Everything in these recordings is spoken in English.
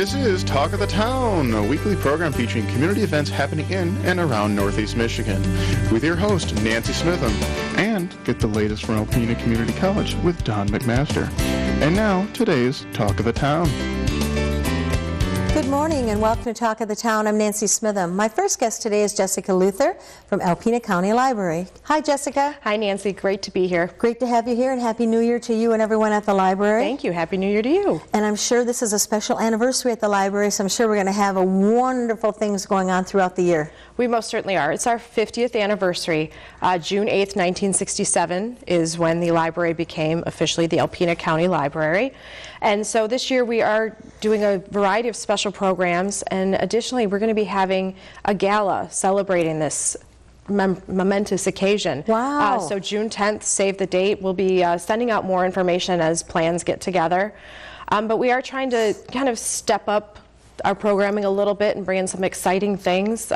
This is Talk of the Town, a weekly program featuring community events happening in and around Northeast Michigan, with your host, Nancy Smitham, and get the latest from Alpena Community College with Don McMaster. And now, today's Talk of the Town. Good morning and welcome to Talk of the Town. I'm Nancy Smitham. My first guest today is Jessica Luther from Alpena County Library. Hi, Jessica. Hi, Nancy. Great to be here. Great to have you here, and Happy New Year to you and everyone at the library. Thank you. Happy New Year to you. And I'm sure this is a special anniversary at the library, so I'm sure we're going to have wonderful things going on throughout the year. We most certainly are. It's our 50th anniversary. June 8th, 1967 is when the library became officially the Alpena County Library. And so this year we are doing a variety of special programs, and additionally we're going to be having a gala celebrating this momentous occasion. Wow. So June 10th, save the date. We'll be sending out more information as plans get together. But we are trying to kind of step up our programming a little bit and bring in some exciting things.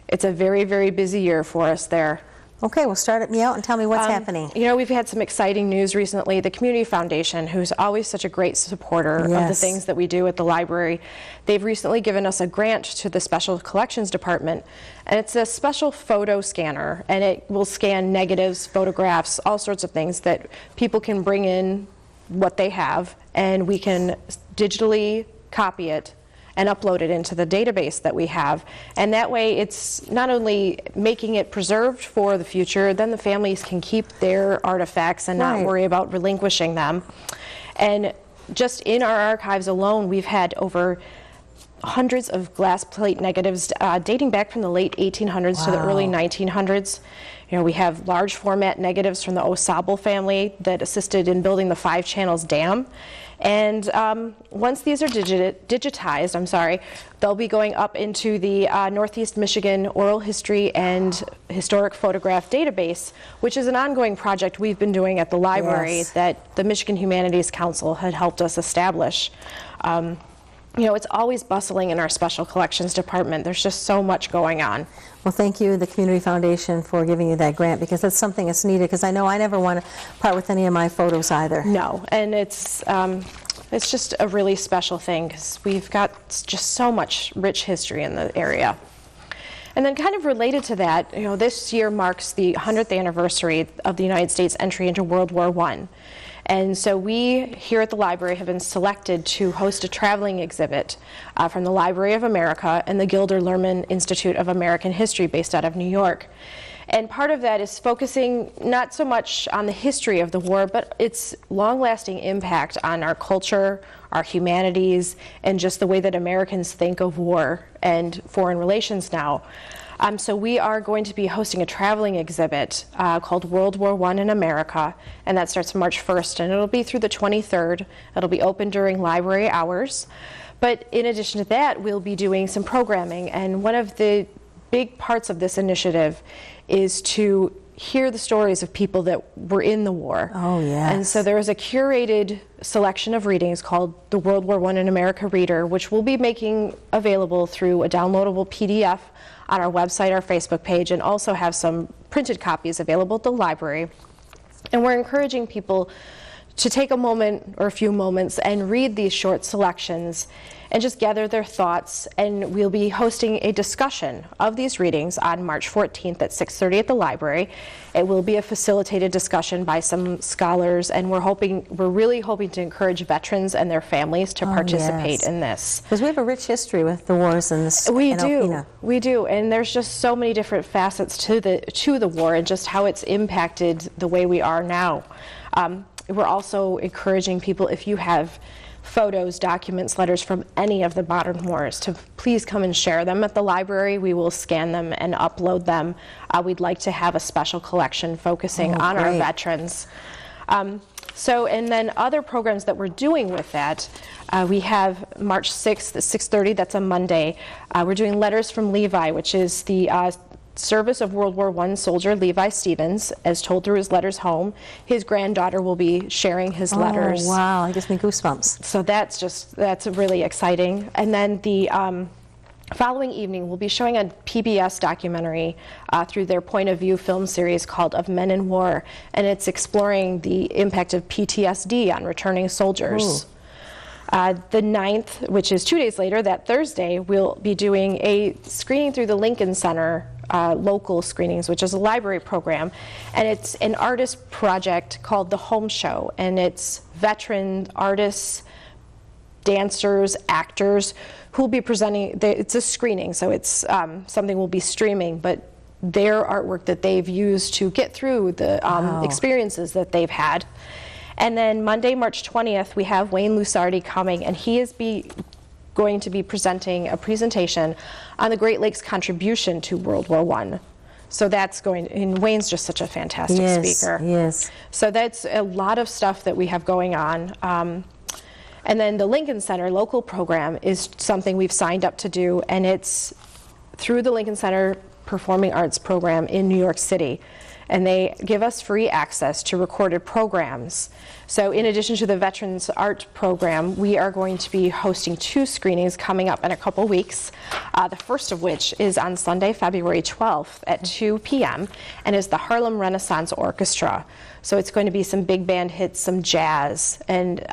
It's a very, very busy year for us there. Okay, well, start me out and tell me what's happening. You know, we've had some exciting news recently. The Community Foundation, who's always such a great supporter of the things that we do at the library, they've recently given us a grant to the Special Collections Department, and it's a special photo scanner, and it will scan negatives, photographs, all sorts of things that people can bring in what they have, and we can digitally copy it and upload it into the database that we have. And that way it's not only making it preserved for the future, then the families can keep their artifacts and not worry about relinquishing them. And just in our archives alone, we've had over hundreds of glass plate negatives dating back from the late 1800s to the early 1900s. You know, we have large format negatives from the Osable family that assisted in building the Five Channels Dam. And once these are digitized, they'll be going up into the Northeast Michigan Oral History and Historic Photograph Database, which is an ongoing project we've been doing at the library that the Michigan Humanities Council had helped us establish. You know, it's always bustling in our Special Collections Department. There's just so much going on. Well, thank you, the Community Foundation, for giving you that grant, because that's something that's needed, because I know I never want to part with any of my photos either. No, and it's just a really special thing, because we've got just so much rich history in the area. And then kind of related to that, you know, this year marks the 100th anniversary of the United States entry into World War I. And so we here at the library have been selected to host a traveling exhibit from the Library of America and the Gilder Lehrman Institute of American History based out of New York. And part of that is focusing not so much on the history of the war, but its long-lasting impact on our culture, our humanities, and just the way that Americans think of war and foreign relations now. So we are going to be hosting a traveling exhibit called World War I in America, and that starts March 1st, and it'll be through the 23rd. It'll be open during library hours. But in addition to that, we'll be doing some programming, and one of the big parts of this initiative is to hear the stories of people that were in the war. Oh, yes. And so there is a curated selection of readings called the World War I in America Reader, which we'll be making available through a downloadable PDF on our website, our Facebook page, and also have some printed copies available at the library. And we're encouraging people to take a moment or a few moments and read these short selections and just gather their thoughts. And we'll be hosting a discussion of these readings on March 14th at 6:30 at the library. It will be a facilitated discussion by some scholars, and we're really hoping to encourage veterans and their families to participate in this. Because we have a rich history with the wars in this. We Alpena. do, and there's just so many different facets to the war and just how it's impacted the way we are now. We're also encouraging people, if you have photos, documents, letters from any of the modern wars, to please come and share them at the library. We will scan them and upload them. We'd like to have a special collection focusing on our veterans. And then other programs that we're doing with that, we have March 6th at 6:30, that's a Monday. We're doing Letters from Levi, which is the service of World War I soldier Levi Stevens, as told through his letters home. His granddaughter will be sharing his letters. Oh, wow, it gives me goosebumps. So that's really exciting. And then the following evening, we'll be showing a PBS documentary through their Point of View film series called Of Men in War, and it's exploring the impact of PTSD on returning soldiers. The 9th, which is 2 days later, that Thursday, we'll be doing a screening through the Lincoln Center, local screenings, which is a library program. And it's an artist project called The Home Show. And it's veteran artists, dancers, actors who will be presenting. It's a screening, so it's something we'll be streaming, but their artwork that they've used to get through the experiences that they've had. And then Monday, March 20th, we have Wayne Lusardi coming, and he is going to be presenting a presentation on the Great Lakes contribution to World War I. So that's and Wayne's just such a fantastic speaker. Yes. So that's a lot of stuff that we have going on. And then the Lincoln Center local program is something we've signed up to do, and it's through the Lincoln Center Performing Arts program in New York City. And they give us free access to recorded programs. So in addition to the Veterans Art program, we are going to be hosting 2 screenings coming up in a couple weeks. The first of which is on Sunday, February 12th at 2 p.m. and is the Harlem Renaissance Orchestra. So it's going to be some big band hits, some jazz, and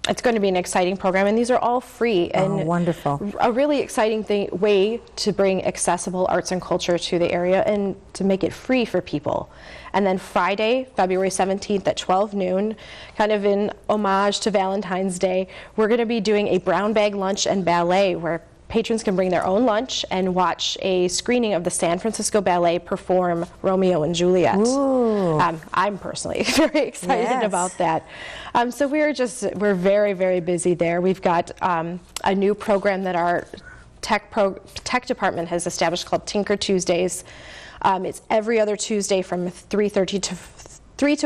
it's going to be an exciting program, and these are all free. And wonderful. A really exciting way to bring accessible arts and culture to the area and to make it free for people. And then Friday, February 17th at 12 noon, kind of in homage to Valentine's Day, we're going to be doing a brown bag lunch and ballet where patrons can bring their own lunch and watch a screening of the San Francisco Ballet perform Romeo and Juliet. I'm personally very excited about that. So we're very, very busy there. We've got a new program that our tech department has established called Tinker Tuesdays. It's every other Tuesday from 3 to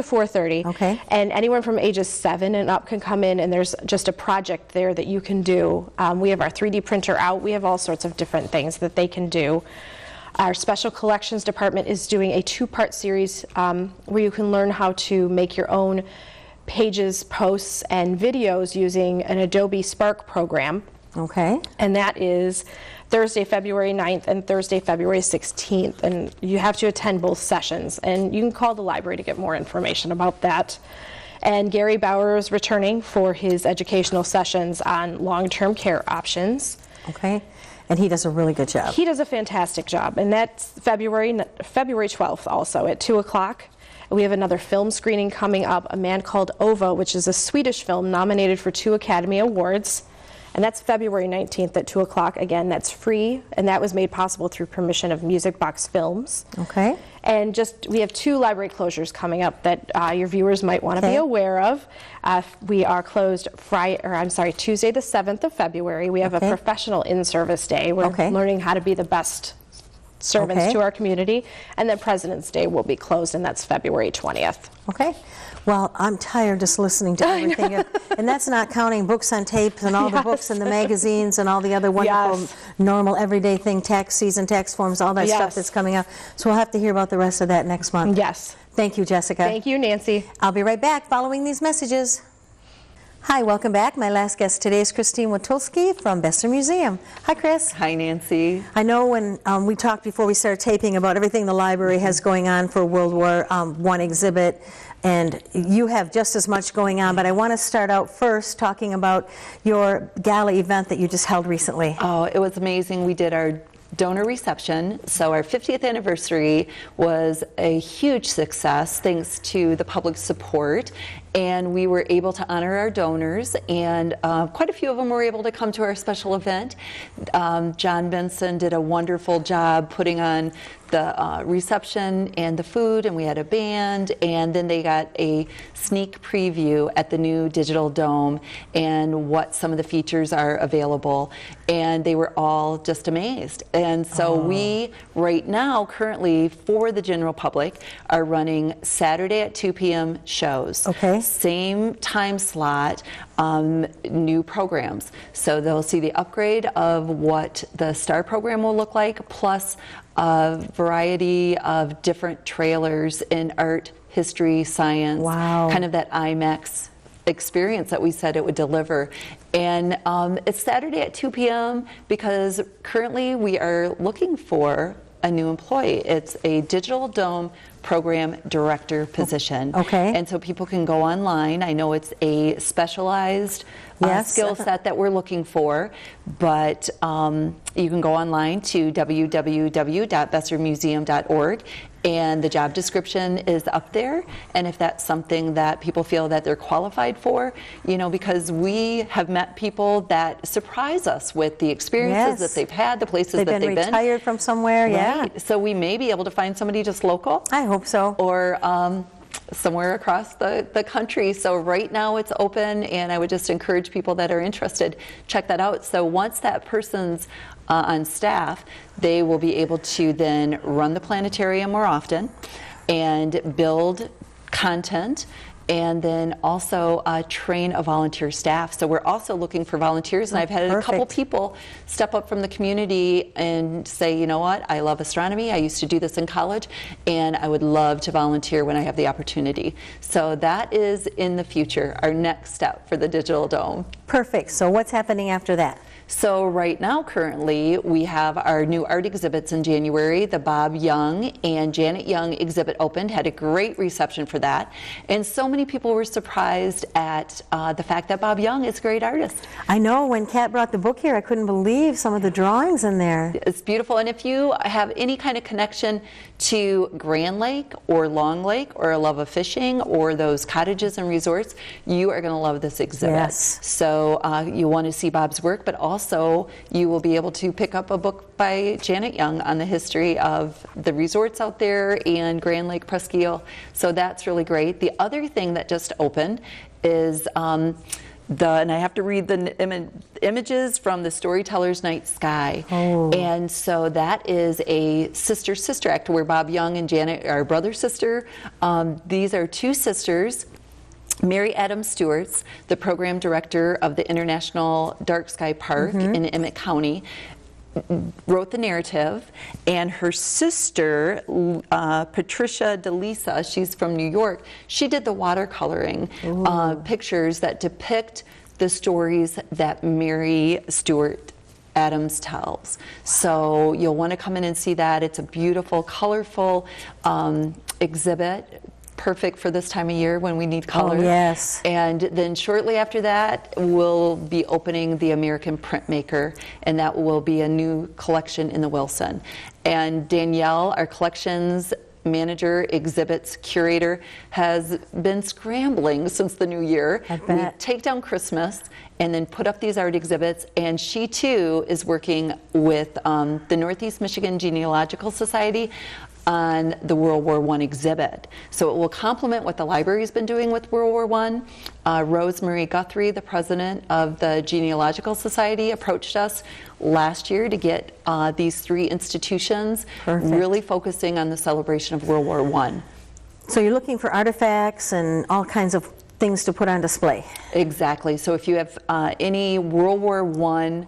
4:30. Okay. And anyone from ages 7 and up can come in, and there's just a project there that you can do. We have our 3D printer out. We have all sorts of different things that they can do. Our Special Collections Department is doing a 2-part series where you can learn how to make your own pages, posts, and videos using an Adobe Spark program. Okay. And that is Thursday, February 9th and Thursday, February 16th. And you have to attend both sessions. And you can call the library to get more information about that. And Gary Bauer is returning for his educational sessions on long-term care options. Okay. And he does a really good job. He does a fantastic job. And that's February 12th also at 2 o'clock. We have another film screening coming up, A Man Called Ove, which is a Swedish film nominated for 2 Academy Awards. And that's February 19th at 2 o'clock. Again, that's free, and that was made possible through permission of Music Box Films. Okay. And we have 2 library closures coming up that your viewers might want to be aware of. We are closed Tuesday the 7th of February. We have a professional in-service day. We're learning how to be the best servants to our community. And then President's Day will be closed, and that's February 20th. Okay. Well, I'm tired just listening to everything. And that's not counting books on tapes and all the books and the magazines and all the other wonderful, normal, everyday thing, tax season, tax forms, all that stuff that's coming up. So we'll have to hear about the rest of that next month. Yes. Thank you, Jessica. Thank you, Nancy. I'll be right back following these messages. Hi, welcome back. My last guest today is Christine Witulski from Besser Museum. Hi, Chris. Hi, Nancy. I know when we talked before we started taping about everything the library has going on for World War I exhibit, and you have just as much going on, but I want to start out first talking about your gala event that you just held recently. Oh, it was amazing. We did our donor reception. So our 50th anniversary was a huge success thanks to the public support, and we were able to honor our donors, and quite a few of them were able to come to our special event. John Benson did a wonderful job putting on the reception and the food, and we had a band, and then they got a sneak preview at the new Digital Dome and what some of the features are available, and they were all just amazed. And so we, right now, currently, for the general public, are running Saturday at 2 p.m. shows. Okay. Same time slot, new programs. So they'll see the upgrade of what the STAR program will look like, plus a variety of different trailers in art, history, science, kind of that IMAX experience that we said it would deliver. And it's Saturday at 2 p.m. because currently we are looking for a new employee. It's a Digital Dome program director position. Okay. And so people can go online. I know it's a specialized skill set that we're looking for, but you can go online to www.bessermuseum.org, and the job description is up there. And if that's something that people feel that they're qualified for, you know, because we have met people that surprise us with the experiences that they've had, the places that they've been. Retired from somewhere, right. So we may be able to find somebody just local. I hope so. Or somewhere across the country. So right now it's open, and I would just encourage people that are interested, check that out. So once that person's on staff, they will be able to then run the planetarium more often and build content, and then also train a volunteer staff. So we're also looking for volunteers, and I've had a couple people step up from the community and say, you know what, I love astronomy, I used to do this in college, and I would love to volunteer when I have the opportunity. So that is in the future, our next step for the Digital Dome. Perfect. So what's happening after that? So right now, currently, we have our new art exhibits in January. The Bob Young and Janet Young exhibit opened, had a great reception for that. And so many people were surprised at the fact that Bob Young is a great artist. I know, when Kat brought the book here, I couldn't believe some of the drawings in there. It's beautiful. And if you have any kind of connection to Grand Lake or Long Lake, or a love of fishing, or those cottages and resorts, you are going to love this exhibit. Yes. So you want to see Bob's work, but also you will be able to pick up a book by Janet Young on the history of the resorts out there and Grand Lake Presqu'Île. So that's really great. The other thing that just opened is and I have to read the images from the Storyteller's Night Sky. Oh. And so that is a sister-sister act where Bob Young and Janet are brother-sister. These are two sisters. Mary Adams Stewart's the program director of the International Dark Sky Park in Emmett County, wrote the narrative, and her sister, Patricia DeLisa, she's from New York, she did the watercoloring pictures that depict the stories that Mary Stewart Adams tells. So you'll want to come in and see that. It's a beautiful, colorful exhibit. Perfect for this time of year when we need color. Oh, yes. And then shortly after that, we'll be opening the American Printmaker, and that will be a new collection in the Wilson. And Danielle, our collections manager, exhibits curator, has been scrambling since the new year. I bet. We take down Christmas and then put up these art exhibits, and she too is working with the Northeast Michigan Genealogical Society on the World War I exhibit. So it will complement what the library's been doing with World War I. Rosemary Guthrie, the president of the Genealogical Society, approached us last year to get these three institutions really focusing on the celebration of World War I. So you're looking for artifacts and all kinds of things to put on display. Exactly. So if you have any World War I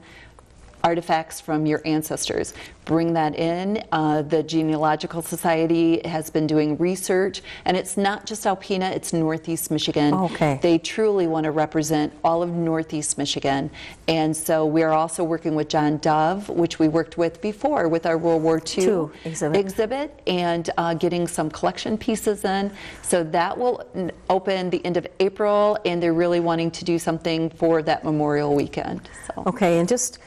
artifacts from your ancestors, bring that in. The Genealogical Society has been doing research, and it's not just Alpena, it's Northeast Michigan. Okay. They truly want to represent all of Northeast Michigan. And so we are also working with John Dove, which we worked with before with our World War II exhibit, and getting some collection pieces in. So that will open the end of April, and they're really wanting to do something for that Memorial Weekend. So. Okay, and just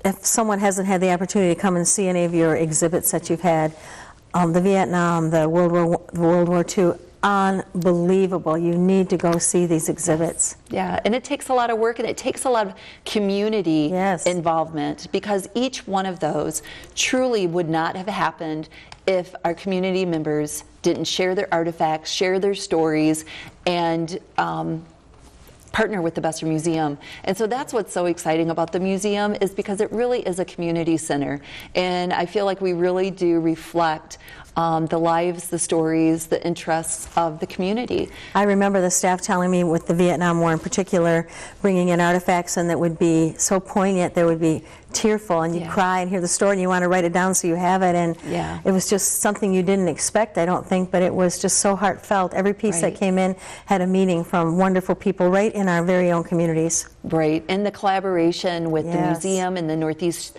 if someone hasn't had the opportunity to come and see any of your exhibits that you've had, the Vietnam, the World War II, unbelievable. You need to go see these exhibits. Yeah, and it takes a lot of work, and it takes a lot of community involvement, because each one of those truly would not have happened if our community members didn't share their artifacts, share their stories, and partner with the Besser Museum. And so that's what's so exciting about the museum, is because it really is a community center. And I feel like we really do reflect the lives, the stories, the interests of the community. I remember the staff telling me, with the Vietnam War in particular, bringing in artifacts, and that would be so poignant, there would be tearful, and you'd cry and hear the story, and you want to write it down so you have it, and it was just something you didn't expect, I don't think, but it was just so heartfelt. Every piece that came in had a meaning from wonderful people right in our very own communities. Right, and the collaboration with the museum and the Northeast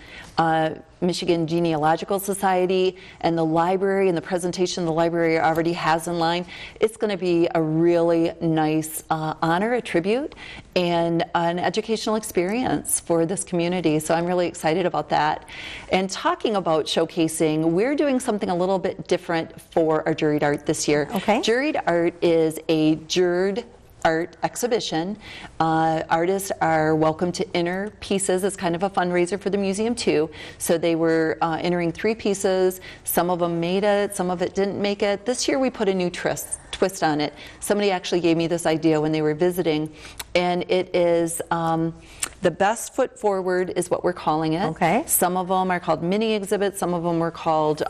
Michigan Genealogical Society and the library and the presentation the library already has in line. It's going to be a really nice honor, a tribute, and an educational experience for this community. So I'm really excited about that. And talking about showcasing, we're doing something a little bit different for our juried art this year. Okay. Juried art is a juried art exhibition. Artists are welcome to enter pieces. It's kind of a fundraiser for the museum too. So they were entering 3 pieces. Some of them made it, some of it didn't make it. This year we put a new twist on it. Somebody actually gave me this idea when they were visiting, and it is the best foot forward is what we're calling it. Okay. Some of them are called mini exhibits, some of them were called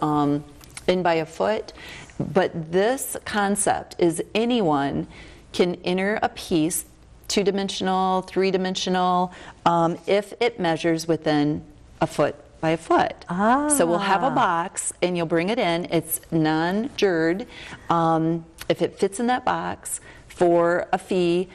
in by a foot. But this concept is anyone can enter a piece, 2-dimensional, 3-dimensional, if it measures within a foot by a foot. So we'll have a box and you'll bring it in. It's non-juried. If it fits in that box for a fee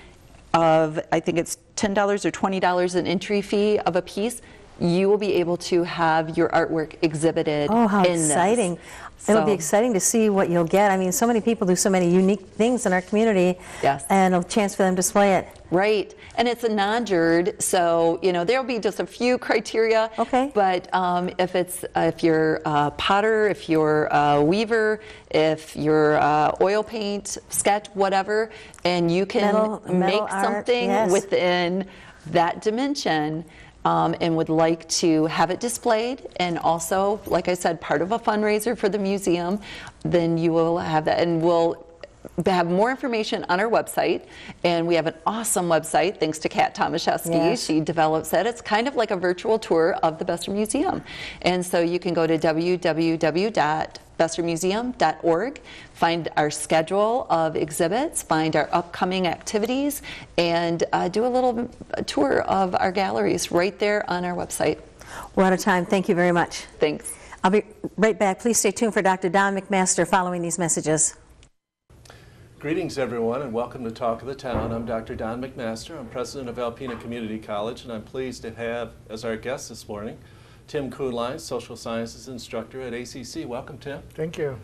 of, I think it's $10 or $20 an entry fee of a piece, you will be able to have your artwork exhibited. Oh, how in exciting. This. It'll be exciting to see what you'll get. I mean, so many people do so many unique things in our community. Yes. And a chance for them to display it. Right. And it's a non-juried, so, you know, there'll be just a few criteria. Okay. But if you're a potter, if you're a weaver, if you're oil paint, sketch, whatever, and you can metal make art, something yes. within that dimension, and would like to have it displayed, and also, like I said, part of a fundraiser for the museum, then you will have that. And we'll have more information on our website, and we have an awesome website thanks to Kat Tomaszewski. Yes. She develops it. It's kind of like a virtual tour of the Besser Museum, and so you can go to www.bessermuseum.org, find our schedule of exhibits, find our upcoming activities, and do a little tour of our galleries right there on our website. We're out of time. Thank you very much. Thanks. I'll be right back. Please stay tuned for Dr. Don McMaster following these messages. Greetings, everyone, and welcome to Talk of the Town. I'm Dr. Don McMaster. I'm president of Alpena Community College, and I'm pleased to have as our guest this morning Tim Kuhnlein, social sciences instructor at ACC. Welcome, Tim. Thank you.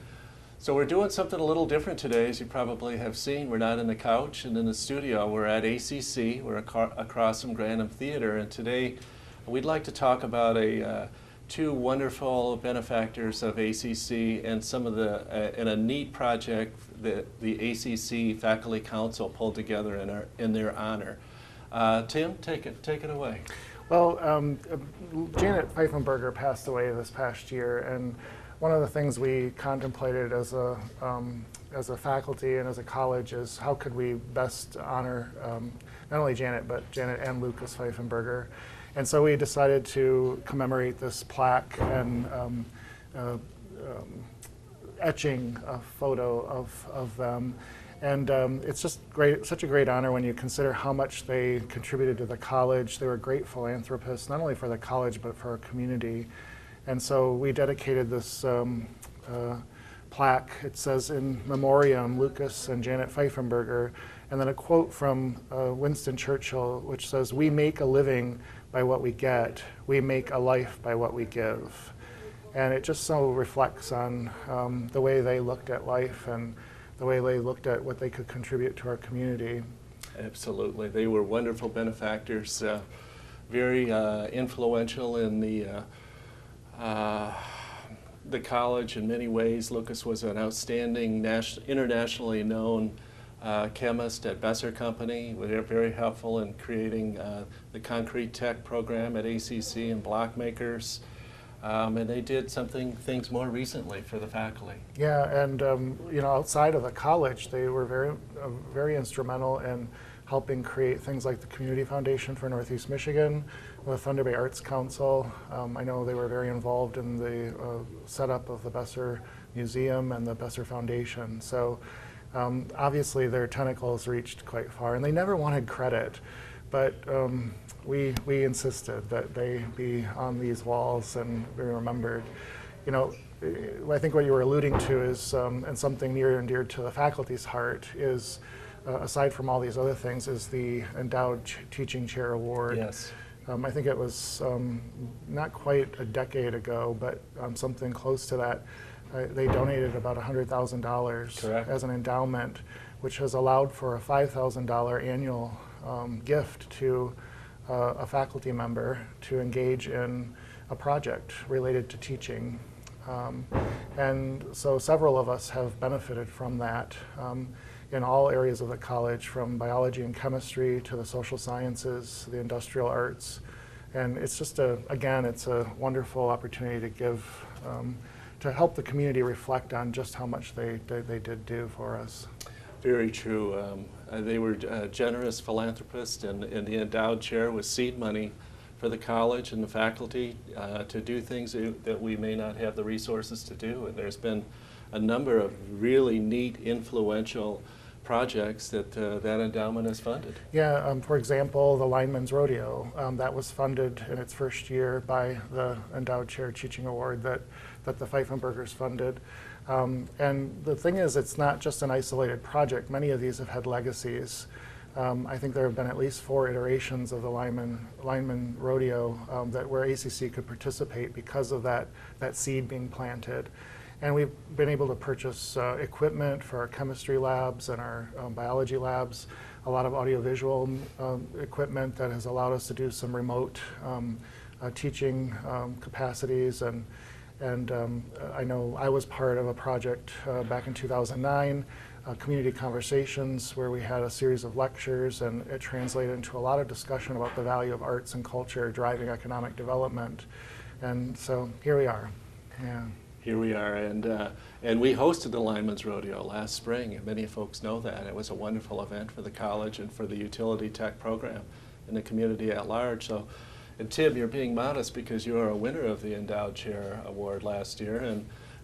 So we're doing something a little different today, as you probably have seen. We're not in the couch and in the studio. We're at ACC. We're across from Grantham Theater, and today we'd like to talk about two wonderful benefactors of ACC and some of and a neat project that the ACC Faculty Council pulled together in their honor. Tim, take it away. Well, Janet Pfeifenberger passed away this past year, and one of the things we contemplated as a faculty and as a college is how could we best honor not only Janet, but Janet and Lucas Pfeifenberger. And so we decided to commemorate this plaque and etching a photo of them. And it's just great, such a great honor when you consider how much they contributed to the college. They were great philanthropists, not only for the college, but for our community. And so we dedicated this plaque. It says, "In memoriam, Lucas and Janet Pfeifenberger," and then a quote from Winston Churchill, which says, "We make a living by what we get. We make a life by what we give." And it just so reflects on the way they looked at life and the way they looked at what they could contribute to our community. Absolutely. They were wonderful benefactors, very influential in the college in many ways. Lucas was an outstanding internationally known chemist at Besser Company. They were very helpful in creating the Concrete Tech program at ACC and block makers. And they did things more recently for the faculty. Yeah, and you know, outside of the college, they were very instrumental in helping create things like the Community Foundation for Northeast Michigan, the Thunder Bay Arts Council. I know they were very involved in the setup of the Besser Museum and the Besser Foundation. So obviously their tentacles reached quite far, and they never wanted credit, but we insisted that they be on these walls and be remembered. You know, I think what you were alluding to is, and something near and dear to the faculty's heart is, aside from all these other things, is the Endowed Teaching Chair Award. Yes. I think it was not quite a decade ago, but something close to that. They donated about $100,000 as an endowment, which has allowed for a $5,000 annual gift to a faculty member to engage in a project related to teaching. And so several of us have benefited from that in all areas of the college, from biology and chemistry to the social sciences, the industrial arts. And it's just again, it's a wonderful opportunity to give, to help the community reflect on just how much they did do for us. Very true. They were generous philanthropists, and the endowed chair with seed money for the college and the faculty to do things that we may not have the resources to do. And there's been a number of really neat, influential projects that that endowment has funded. Yeah, for example, the Lineman's Rodeo, that was funded in its first year by the Endowed Chair Teaching Award that the Pfeifenbergers funded. And the thing is, it's not just an isolated project. Many of these have had legacies. I think there have been at least 4 iterations of the Lineman Rodeo where ACC could participate because of that seed being planted. And we've been able to purchase equipment for our chemistry labs and our biology labs, a lot of audiovisual equipment that has allowed us to do some remote teaching capacities. And I know I was part of a project back in 2009, Community Conversations, where we had a series of lectures, and it translated into a lot of discussion about the value of arts and culture driving economic development. And so here we are. Yeah. Here we are, and we hosted the Lineman's Rodeo last spring, and many folks know that. It was a wonderful event for the college and for the utility tech program and the community at large. So, and Tim, you're being modest because you are a winner of the Endowed Chair Award last year,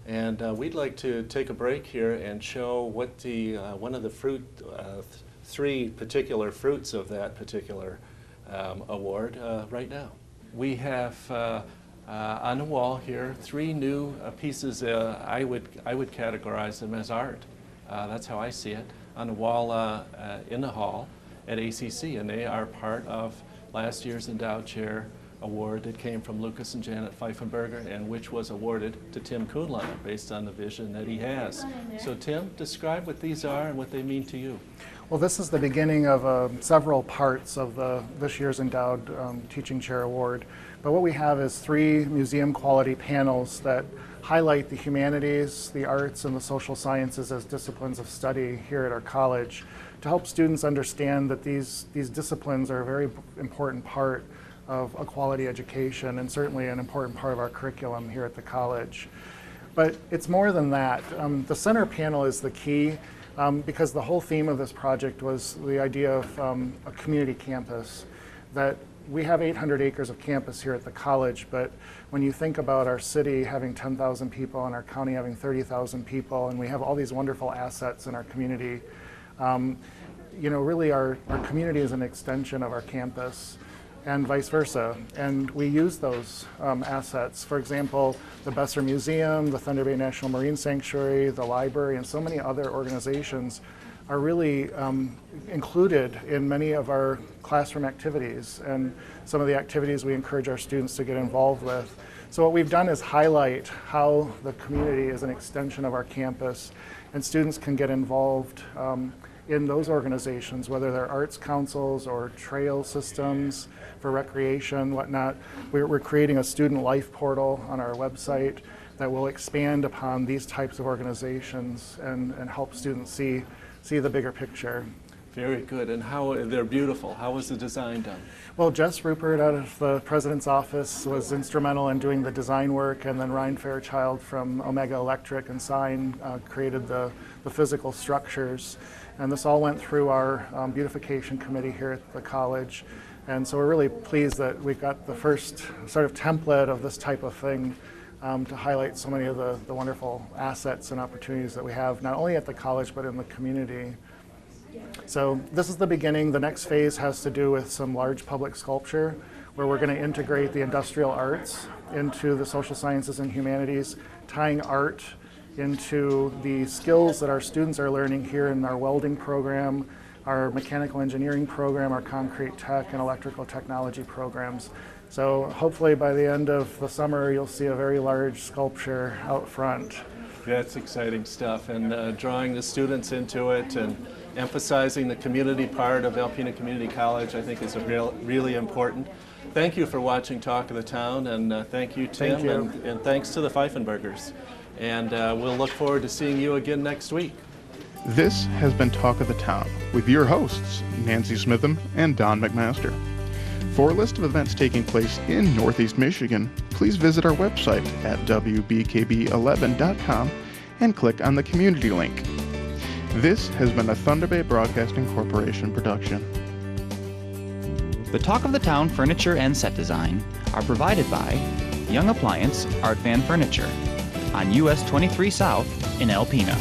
and we'd like to take a break here and show what the one of the 3 particular fruits of that particular award right now. We have on the wall here 3 new pieces. I would categorize them as art. That's how I see it. On the wall in the hall at ACC, and they are part of last year's Endowed Chair Award that came from Lucas and Janet Pfeifenberger, and which was awarded to Tim Kuhnlein based on the vision that he has. So Tim, describe what these are and what they mean to you. Well, this is the beginning of several parts of this year's Endowed Teaching Chair Award. But what we have is 3 museum quality panels that highlight the humanities, the arts, and the social sciences as disciplines of study here at our college to help students understand that these disciplines are a very important part of a quality education and certainly an important part of our curriculum here at the college. But it's more than that. The center panel is the key because the whole theme of this project was the idea of a community campus, that we have 800 acres of campus here at the college, but when you think about our city having 10,000 people and our county having 30,000 people, and we have all these wonderful assets in our community, you know, really our community is an extension of our campus and vice versa. And we use those assets. For example, the Besser Museum, the Thunder Bay National Marine Sanctuary, the library, and so many other organizations are really included in many of our classroom activities and some of the activities we encourage our students to get involved with. So what we've done is highlight how the community is an extension of our campus, and students can get involved in those organizations, whether they're arts councils or trail systems for recreation, whatnot. We're creating a student life portal on our website that will expand upon these types of organizations and help students see the bigger picture. Very good. And how they're beautiful. How was the design done? Well, Jess Rupert out of the president's office was instrumental in doing the design work, and then Ryan Fairchild from Omega Electric and Sign created the physical structures. And this all went through our beautification committee here at the college. And so we're really pleased that we've got the first sort of template of this type of thing to highlight so many of the wonderful assets and opportunities that we have, not only at the college, but in the community. So this is the beginning. The next phase has to do with some large public sculpture, where we're going to integrate the industrial arts into the social sciences and humanities, tying art into the skills that our students are learning here in our welding program, our mechanical engineering program, our concrete tech and electrical technology programs. So hopefully by the end of the summer, you'll see a very large sculpture out front. That's exciting stuff, and drawing the students into it and emphasizing the community part of Alpena Community College, I think is really important. Thank you for watching Talk of the Town, and thank you, Tim, Thank you. And thanks to the Pfeifenbergers. And we'll look forward to seeing you again next week. This has been Talk of the Town with your hosts, Nancy Smitham and Don McMaster. For a list of events taking place in Northeast Michigan, please visit our website at wbkb11.com and click on the community link. This has been a Thunder Bay Broadcasting Corporation production. The Talk of the Town furniture and set design are provided by Young Appliance Art Van Furniture on US 23 South in Alpena.